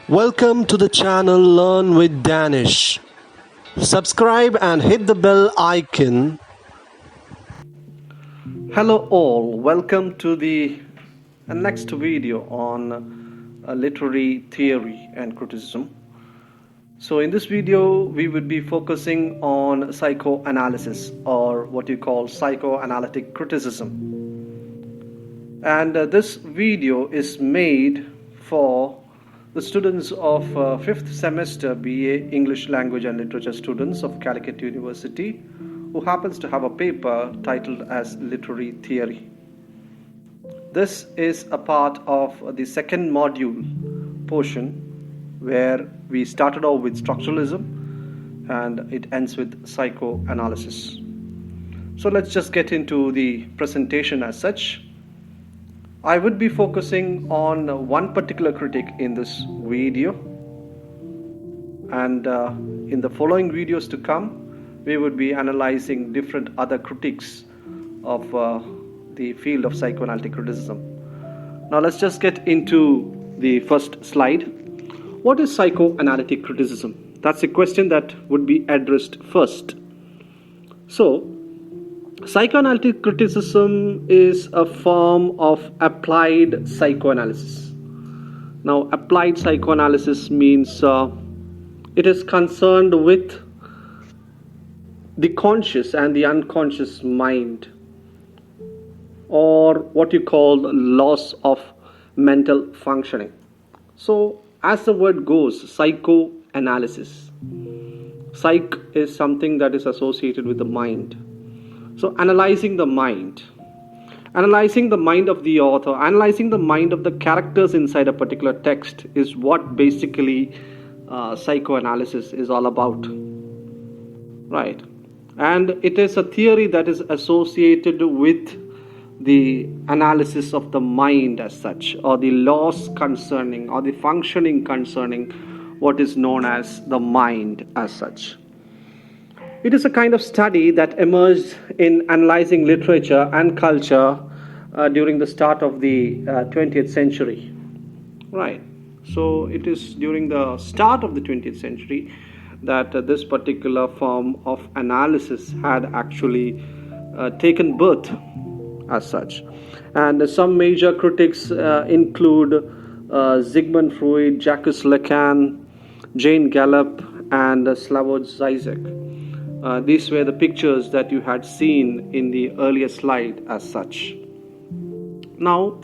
Welcome to the channel Learn with Danish. Subscribe and hit the bell icon. Hello all, welcome to the next video on literary theory and criticism. So in this video we would be focusing on psychoanalysis, or what you call psychoanalytic criticism. And this video is made for the students of 5th semester BA English Language and Literature students of Calicut University who happens to have a paper titled as Literary Theory. This is a part of the second module portion where we started off with structuralism and it ends with psychoanalysis. So let's just get into the presentation as such. I would be focusing on one particular critic in this video, and in the following videos to come we would be analyzing different other critiques of the field of psychoanalytic criticism. Now let's just get into the first slide. What is psychoanalytic criticism? That's a question that would be addressed first. So psychoanalytic criticism is a form of applied psychoanalysis. Now, applied psychoanalysis means it is concerned with the conscious and the unconscious mind, or what you call loss of mental functioning. So, as the word goes, psychoanalysis. Psych is something that is associated with the mind. So analyzing the mind of the author, analyzing the mind of the characters inside a particular text is what basically psychoanalysis is all about, right? And it is a theory that is associated with the analysis of the mind as such, or the laws concerning, or the functioning concerning what is known as the mind as such. It is a kind of study that emerged in analyzing literature and culture during the start of the 20th century. Right. So it is during the start of the 20th century that this particular form of analysis had actually taken birth as such. And some major critics include Sigmund Freud, Jacques Lacan, Jane Gallup, and Slavoj Zizek. These were the pictures that you had seen in the earlier slide as such. Now,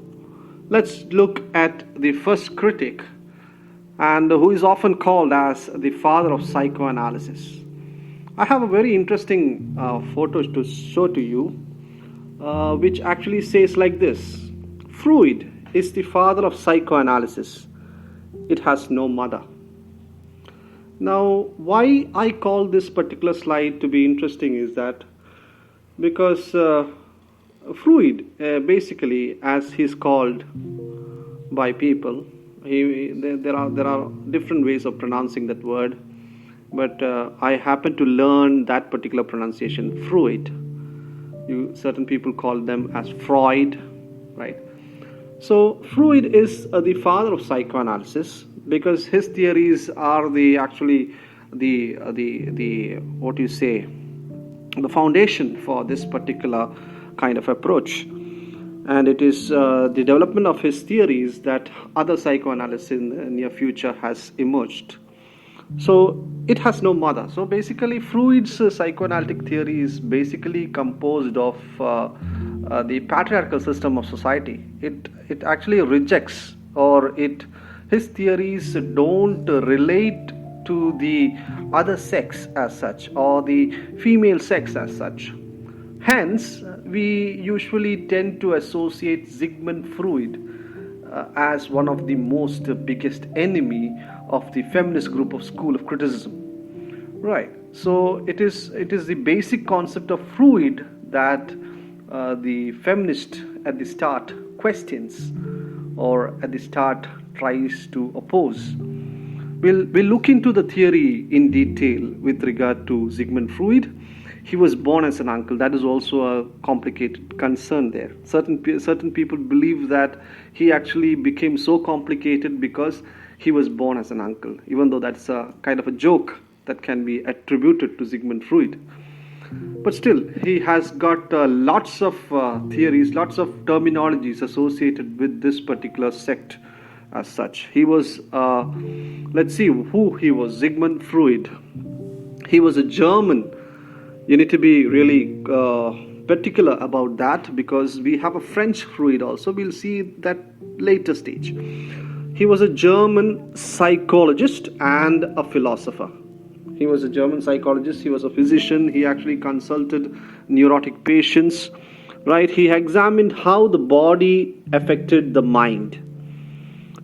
let's look at the first critic, and who is often called as the father of psychoanalysis. I have a very interesting photo to show to you, which actually says like this: Freud is the father of psychoanalysis. It has no mother. Now, why I call this particular slide to be interesting is that because Freud, basically, as he's called by people, there are different ways of pronouncing that word, but I happen to learn that particular pronunciation, Freud. Certain people call them as Freud, right? So Freud is the father of psychoanalysis, because his theories are the foundation for this particular kind of approach, and it is the development of his theories that other psychoanalysis in the near future has emerged. So it has no mother. So basically Freud's psychoanalytic theory is basically composed of the patriarchal system of society. It actually rejects, or his theories don't relate to the other sex as such, or the female sex as such. Hence, we usually tend to associate Sigmund Freud as one of the most biggest enemy of the feminist group of school of criticism. Right. So it is the basic concept of Freud that the feminist at the start questions, or at the start tries to oppose. We'll look into the theory in detail with regard to Sigmund Freud he was born as an uncle. That is also a complicated concern there. Certain people believe that he actually became so complicated because he was born as an uncle, even though that's a kind of a joke that can be attributed to Sigmund Freud. But still, he has got lots of theories, lots of terminologies associated with this particular sect as such. He was, let's see who he was. Sigmund Freud. He was a German. You need to be really particular about that, because we have a French Freud also. We'll see that later stage. He was a German psychologist and a philosopher. He was a German psychologist. He was a physician. He actually consulted neurotic patients, right? He examined how the body affected the mind.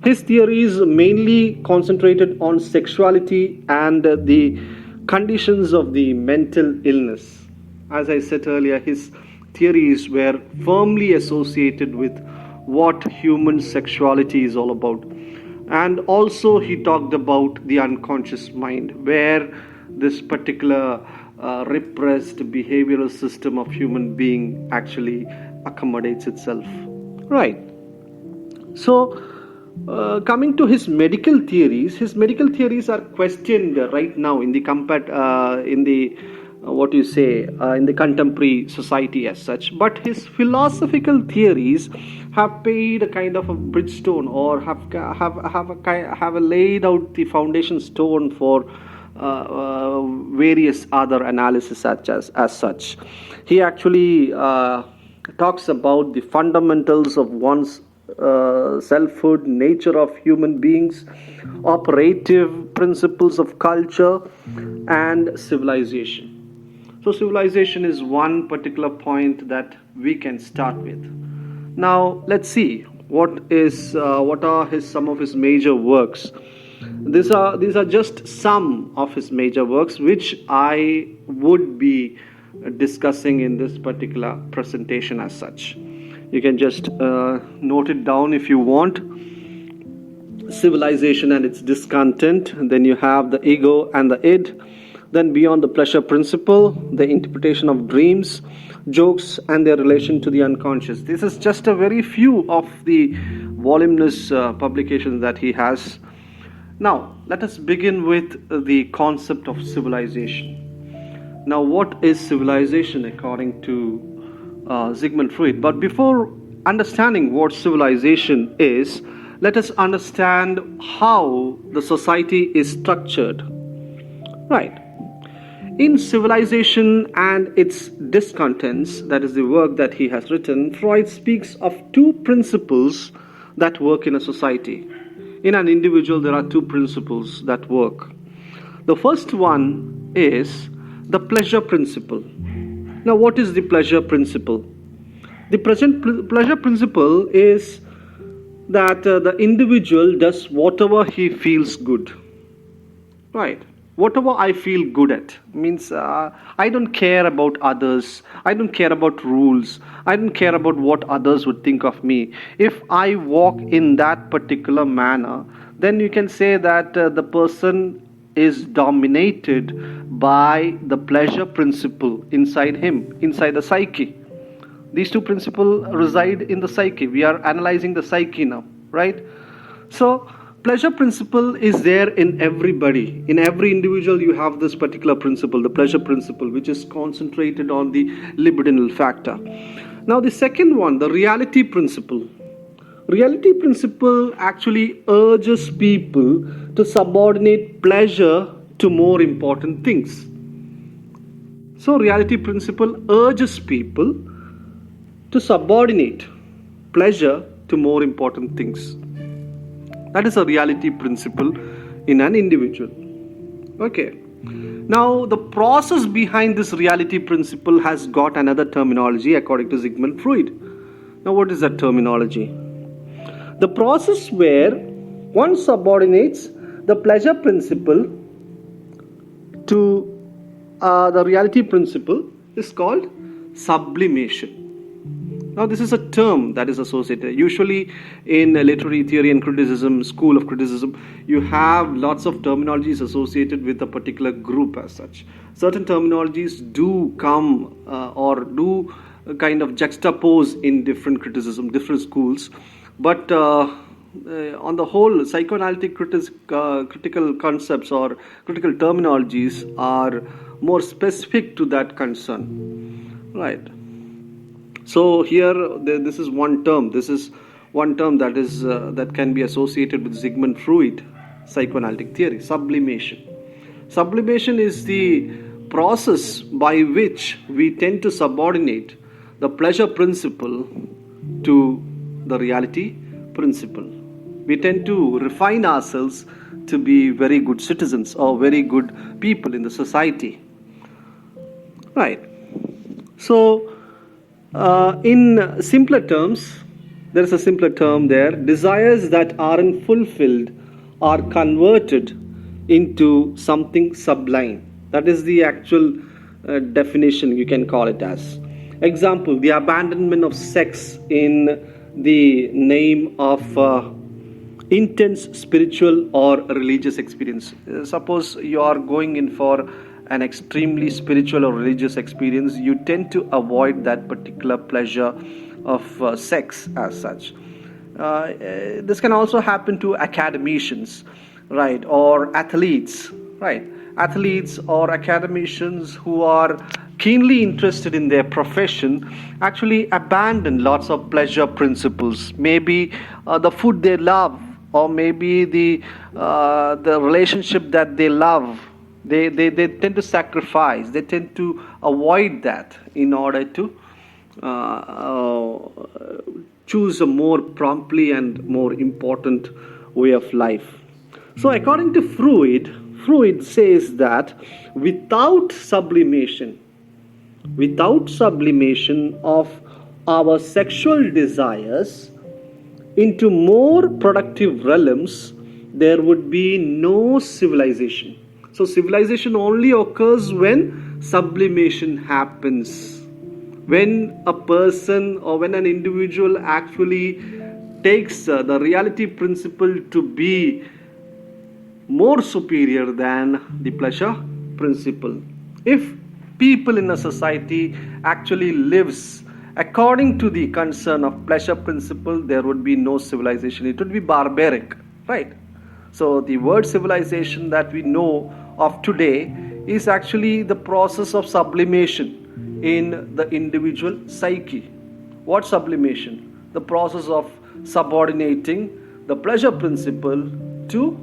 His theories mainly concentrated on sexuality and the conditions of the mental illness. As I said earlier, his theories were firmly associated with what human sexuality is all about. And also he talked about the unconscious mind, where this particular repressed behavioral system of human being actually accommodates itself. Right. So coming to his medical theories are questioned right now in the in the contemporary society as such. But his philosophical theories have paid a kind of a bridgestone, or have laid out the foundation stone for various other analysis as such. He actually talks about the fundamentals of one's selfhood, nature of human beings, operative principles of culture, and civilization. So civilization is one particular point that we can start with. Now let's see what are some of his major works. These are just some of his major works which I would be discussing in this particular presentation as such. You can just note it down if you want. Civilization and its discontent. Then you have the ego and the id. Then beyond the pleasure principle, the interpretation of dreams, jokes and their relation to the unconscious. This is just a very few of the voluminous publications that he has. Now, let us begin with the concept of civilization. Now, what is civilization according to Sigmund Freud? But before understanding what civilization is, let us understand how the society is structured. Right. In Civilization and its Discontents, that is the work that he has written, Freud speaks of two principles that work in a society. In an individual, there are two principles that work. The first one is the pleasure principle. Now, what is the pleasure principle? The pleasure principle is that the individual does whatever he feels good. Right. Whatever I feel good at means I don't care about others. I don't care about rules. I don't care about what others would think of me. If I walk in that particular manner, then you can say that the person is dominated by the pleasure principle inside him, inside the psyche. These two principles reside in the psyche. We are analyzing the psyche now, right? So, pleasure principle is there in everybody. In every individual you have this particular principle, the pleasure principle, which is concentrated on the libidinal factor. Now the second one, the reality principle. Reality principle actually urges people to subordinate pleasure to more important things. So reality principle urges people to subordinate pleasure to more important things. That is a reality principle in an individual. Okay. Now, the process behind this reality principle has got another terminology according to Sigmund Freud. Now, what is that terminology? The process where one subordinates the pleasure principle to the reality principle is called sublimation. Now, this is a term that is associated. Usually, in literary theory and criticism, school of criticism, you have lots of terminologies associated with a particular group as such. Certain terminologies do come or do kind of juxtapose in different criticism, different schools. But on the whole, psychoanalytic critical concepts or critical terminologies are more specific to that concern, right? So here, this is one term. This is one term that is that can be associated with Sigmund Freud psychoanalytic theory: sublimation. Sublimation is the process by which we tend to subordinate the pleasure principle to the reality principle. We tend to refine ourselves to be very good citizens or very good people in the society, right? So, in simpler terms, there is a simpler term there: desires that aren't fulfilled are converted into something sublime. That is the actual definition, you can call it as. Example: the abandonment of sex in the name of intense spiritual or religious experience. Suppose you are going in for an extremely spiritual or religious experience, you tend to avoid that particular pleasure of sex as such. This can also happen to academicians, right, or athletes, right? Athletes or academicians who are keenly interested in their profession actually abandon lots of pleasure principles. Maybe the food they love, or maybe the relationship that they love. They tend to sacrifice, they tend to avoid that in order to choose a more promptly and more important way of life. So according to Freud says that without sublimation of our sexual desires into more productive realms, there would be no civilization. So civilization only occurs when sublimation happens. When a person or when an individual actually takes the reality principle to be more superior than the pleasure principle. If people in a society actually lives according to the concern of pleasure principle, there would be no civilization. It would be barbaric, right? So the word civilization that we know of today is actually the process of sublimation in the individual psyche. What sublimation? The process of subordinating the pleasure principle to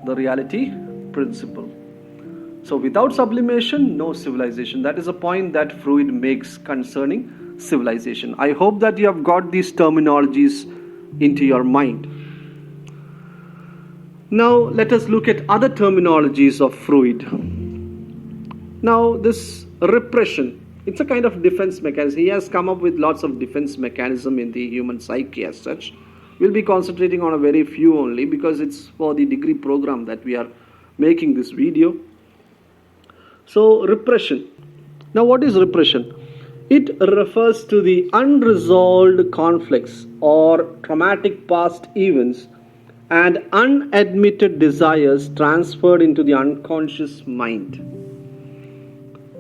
the reality principle. So without sublimation, no civilization. That is a point that Freud makes concerning civilization. I hope that you have got these terminologies into your mind. Now let us look at other terminologies of Freud. Now this repression, it's a kind of defense mechanism. He has come up with lots of defense mechanism in the human psyche as such. We'll be concentrating on a very few only because it's for the degree program that we are making this video. So repression. Now what is repression? It refers to the unresolved conflicts or traumatic past events and unadmitted desires transferred into the unconscious mind.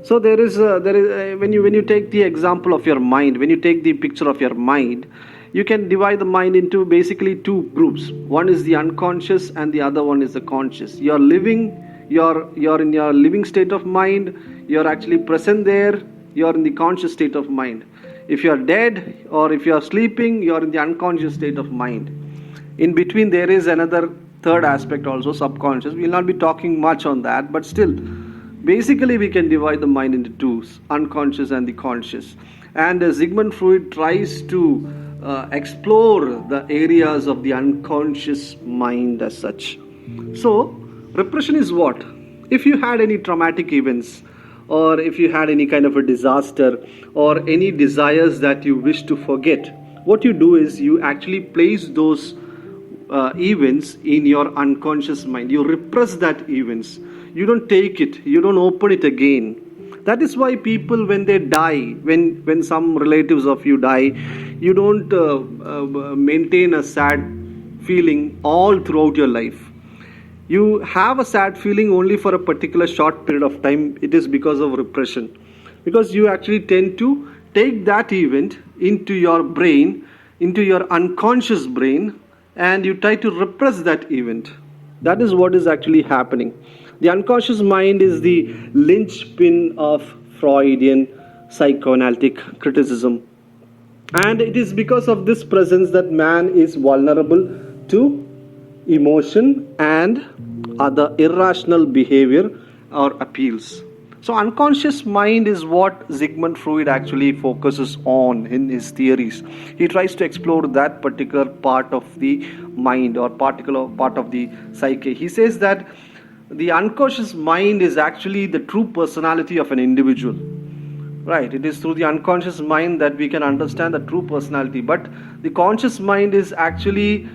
So there is when you take the example of your mind, when you take the picture of your mind, you can divide the mind into basically two groups. One is the unconscious and the other one is the conscious. You're in your living state of mind, you're actually present there, you're in the conscious state of mind. If you're dead or if you're sleeping, you're in the unconscious state of mind. In between there is another third aspect also, subconscious. We'll not be talking much on that, but still, basically we can divide the mind into two, unconscious and the conscious. And Sigmund Freud tries to explore the areas of the unconscious mind as such. So, repression is what? If you had any traumatic events, or if you had any kind of a disaster, or any desires that you wish to forget, what you do is you actually place those events in your unconscious mind. You repress that events. You don't take it. You don't open it again. That is why people, when they die, when some relatives of you die, you don't maintain a sad feeling all throughout your life. You have a sad feeling only for a particular short period of time. It is because of repression, because you actually tend to take that event into your brain, into your unconscious brain, and you try to repress that event. That is what is actually happening. The unconscious mind is the linchpin of Freudian psychoanalytic criticism. And it is because of this presence that man is vulnerable to emotion and other irrational behavior or appeals. So unconscious mind is what Sigmund Freud actually focuses on in his theories. He tries to explore that particular part of the mind or particular part of the psyche. He says that the unconscious mind is actually the true personality of an individual. Right, it is through the unconscious mind that we can understand the true personality. But the conscious mind is actually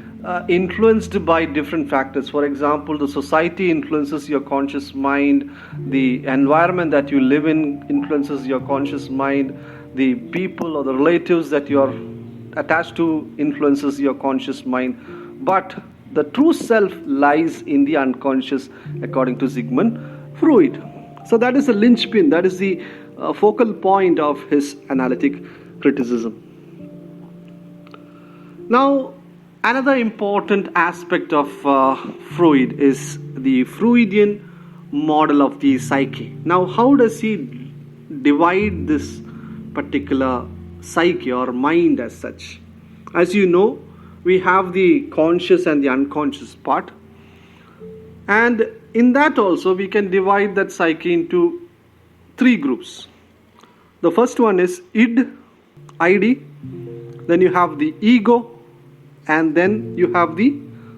influenced by different factors. For example, the society influences your conscious mind, the environment that you live in influences your conscious mind, the people or the relatives that you are attached to influences your conscious mind. But the true self lies in the unconscious, according to Sigmund Freud. So that is the linchpin, that is the focal point of his analytic criticism. Now, another important aspect of Freud is the Freudian model of the psyche. Now, how does he divide this particular psyche or mind as such? As you know, we have the conscious and the unconscious part. And in that also, we can divide that psyche into three groups. The first one is id, then you have the ego, and then you have the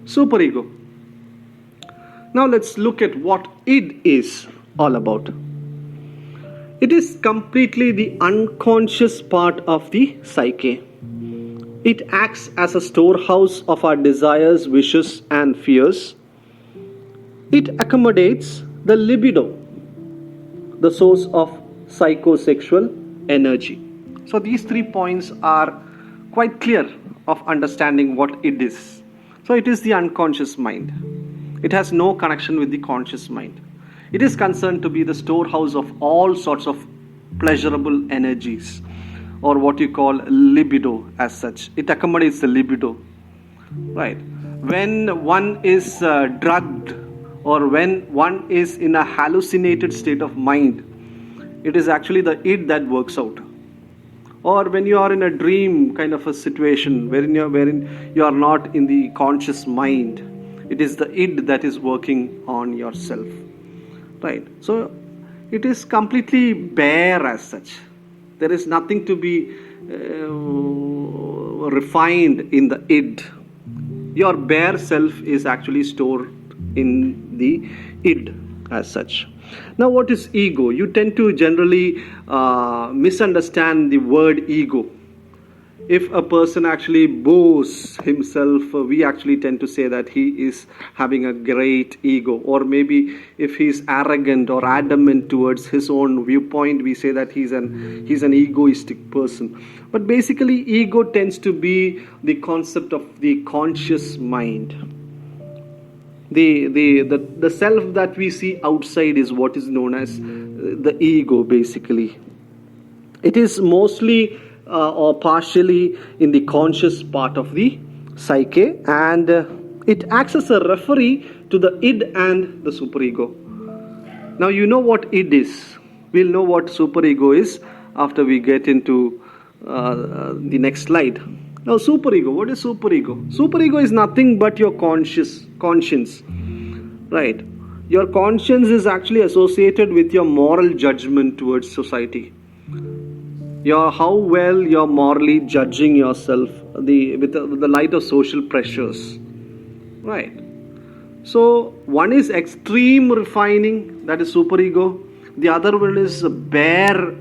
superego. Now let's look at what id is all about. It is completely the unconscious part of the psyche. It acts as a storehouse of our desires, wishes, and fears. It accommodates the libido, the source of psychosexual energy. So these 3 points are quite clear of understanding what it is. So it is the unconscious mind. It has no connection with the conscious mind. It is concerned to be the storehouse of all sorts of pleasurable energies, or what you call libido as such. It accommodates the libido. Right. When one is drugged, or when one is in a hallucinated state of mind, it is actually the id that works out. Or when you are in a dream kind of a situation wherein you are not in the conscious mind, it is the id that is working on yourself. Right. So it is completely bare as such. There is nothing to be refined in the id. Your bare self is actually stored in the id as such. Now, what is ego? You tend to generally misunderstand the word ego. If a person actually boasts himself, we actually tend to say that he is having a great ego. Or maybe if he is arrogant or adamant towards his own viewpoint, we say that he's an egoistic person. But basically, ego tends to be the concept of the conscious mind. The self that we see outside is what is known as the ego, basically. It is mostly or partially in the conscious part of the psyche, and it acts as a referee to the id and the superego. Now you know what id is. We'll know what superego is after we get into the next slide. Now superego, what is superego? Superego is nothing but your conscience, right? Your conscience is actually associated with your moral judgment towards society. How well you're morally judging yourself with the light of social pressures, right? So one is extreme refining, that is superego. The other one is bare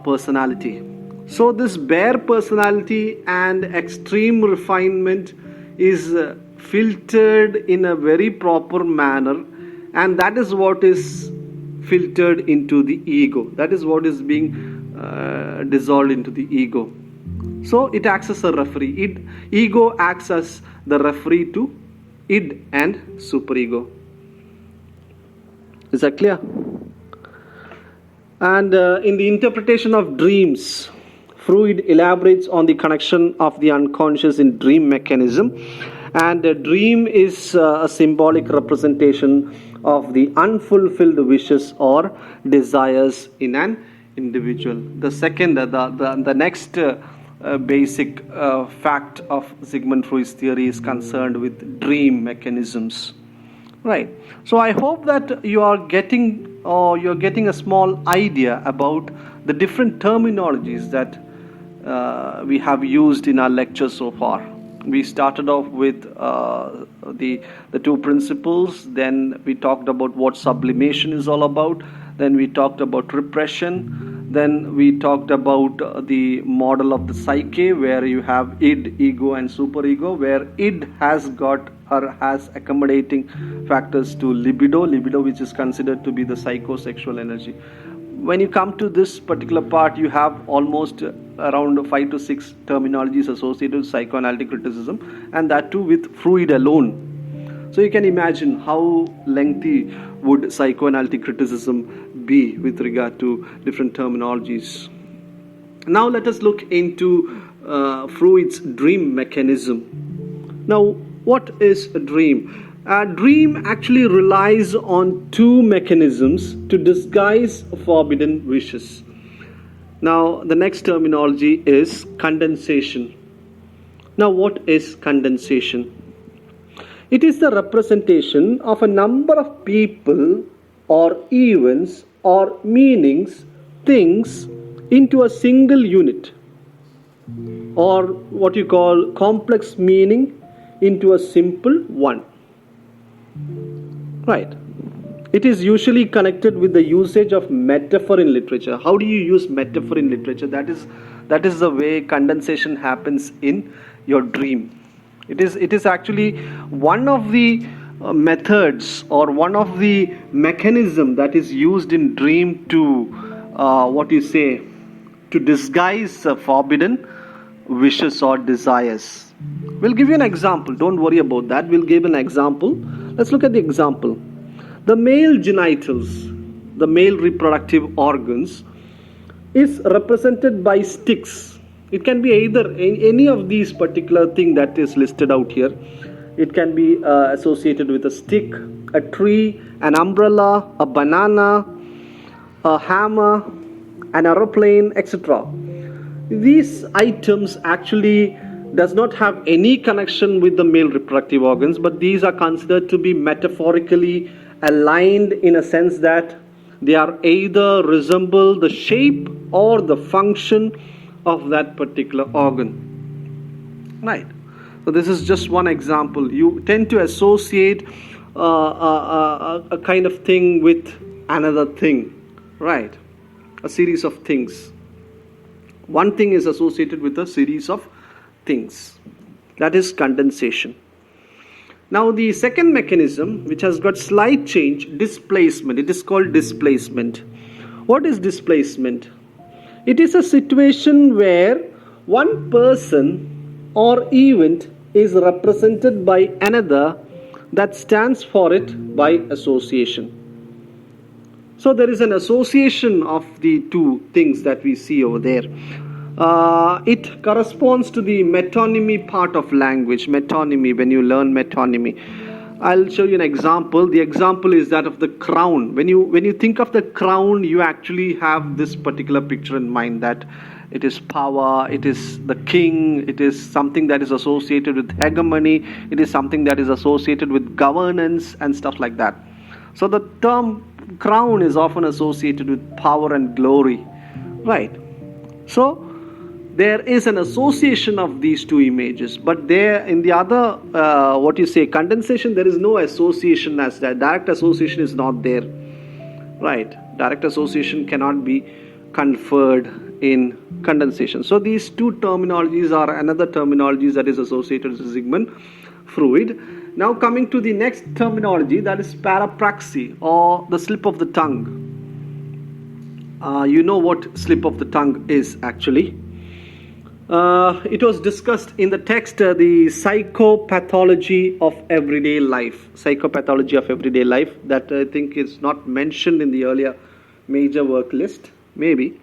personality. So this bare personality and extreme refinement is filtered in a very proper manner, and that is what is filtered into the ego. That is what is being dissolved into the ego. So it acts as a referee. Ego acts as the referee to id and superego. Is that clear? And in the interpretation of dreams, Freud elaborates on the connection of the unconscious in dream mechanism. And a dream is a symbolic representation of the unfulfilled wishes or desires in an individual. The second, the next basic fact of Sigmund Freud's theory is concerned with dream mechanisms. Right. So I hope that you're getting a small idea about the different terminologies that we have used in our lectures so far. We started off with the two principles, then we talked about what sublimation is all about, then we talked about repression, then we talked about the model of the psyche, where you have id, ego and superego, where id has got or has accommodating factors to libido, which is considered to be the psychosexual energy. When you come to this particular part, you have almost around 5 to 6 terminologies associated with psychoanalytic criticism, and that too with Freud alone. So you can imagine how lengthy would psychoanalytic criticism be with regard to different terminologies. Now let us look into Freud's dream mechanism. Now, what is a dream? A dream actually relies on two mechanisms to disguise forbidden wishes. Now, the next terminology is condensation. Now, what is condensation? It is the representation of a number of people or events or meanings, things, into a single unit, or what you call complex meaning into a simple one. Right. It is usually connected with the usage of metaphor in literature. How do you use metaphor in literature? That is the way condensation happens in your dream. It is actually one of the methods or one of the mechanism that is used in dream to to disguise forbidden wishes or desires. We'll give you an example. Don't worry about that. We'll give an example. Let's look at the example. The male genitals, the male reproductive organs, is represented by sticks. It can be either any of these particular thing that is listed out here. It can be associated with a stick, a tree, an umbrella, a banana, a hammer, an aeroplane, etc. These items actually does not have any connection with the male reproductive organs, but these are considered to be metaphorically aligned in a sense that they are either resemble the shape or the function of that particular organ. Right. So this is just one example. You tend to associate a kind of thing with another thing. Right. A series of things. One thing is associated with a series of things. That is condensation. Now the second mechanism, which has got slight change, displacement. It is called displacement. What is displacement? It is a situation where one person or event is represented by another that stands for it by association. So there is an association of the two things that we see over there. It corresponds to the metonymy part of language. Metonymy, when you learn metonymy. I'll show you an example. The example is that of the crown. When you think of the crown, you actually have this particular picture in mind, that it is power, it is the king, it is something that is associated with hegemony, it is something that is associated with governance and stuff like that. So the term crown is often associated with power and glory. Right. So there is an association of these two images, but there in the other condensation, there is no association as that. Direct association is not there. Right. Direct association cannot be conferred in condensation. So these two terminologies are another terminologies that is associated with Sigmund Freud. Now coming to the next terminology, that is parapraxis, or the slip of the tongue. you know what slip of the tongue is actually. It was discussed in the text, the psychopathology of everyday life. Psychopathology of everyday life, that I think is not mentioned in the earlier major work list, maybe.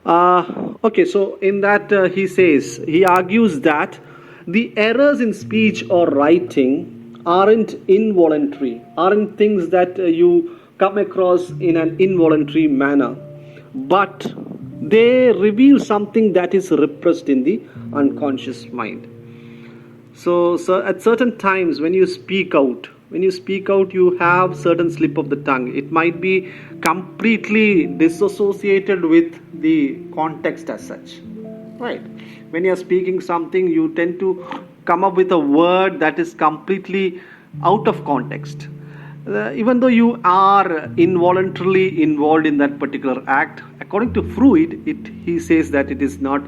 Okay, so in that he argues that the errors in speech or writing aren't involuntary, aren't things that you come across in an involuntary manner, but they reveal something that is repressed in the unconscious mind. So at certain times when you speak out, you have certain slip of the tongue. It might be completely disassociated with the context as such, right? When you are speaking something, you tend to come up with a word that is completely out of context. Even though you are involuntarily involved in that particular act, according to Freud, he says that it is not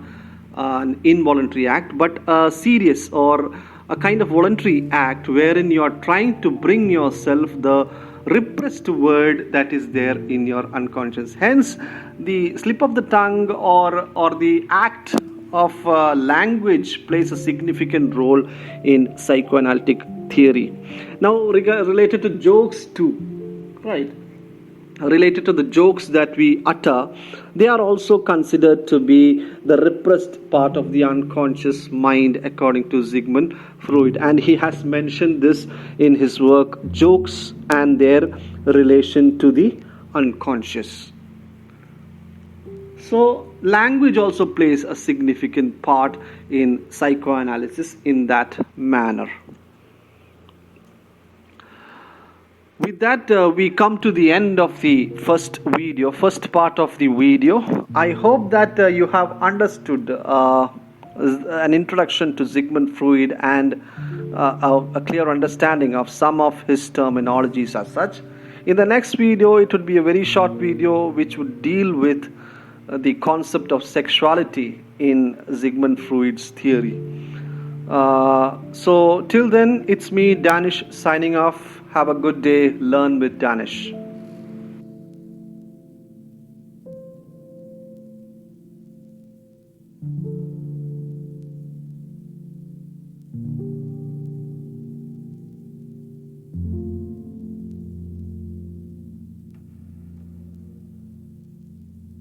an involuntary act, but a serious or a kind of voluntary act wherein you are trying to bring yourself the repressed word that is there in your unconscious. Hence, the slip of the tongue or the act of language plays a significant role in psychoanalytic theory. Now, related to jokes too, right? Related to the jokes that we utter, they are also considered to be the repressed part of the unconscious mind, according to Sigmund Freud. And he has mentioned this in his work, Jokes and Their Relation to the Unconscious. So, language also plays a significant part in psychoanalysis in that manner. With that, we come to the end of the first part of the video. I hope that you have understood an introduction to Sigmund Freud and a clear understanding of some of his terminologies as such. In the next video, it would be a very short video which would deal with the concept of sexuality in Sigmund Freud's theory. So till then, it's me, Danish, signing off. Have a good day. Learn with Danish.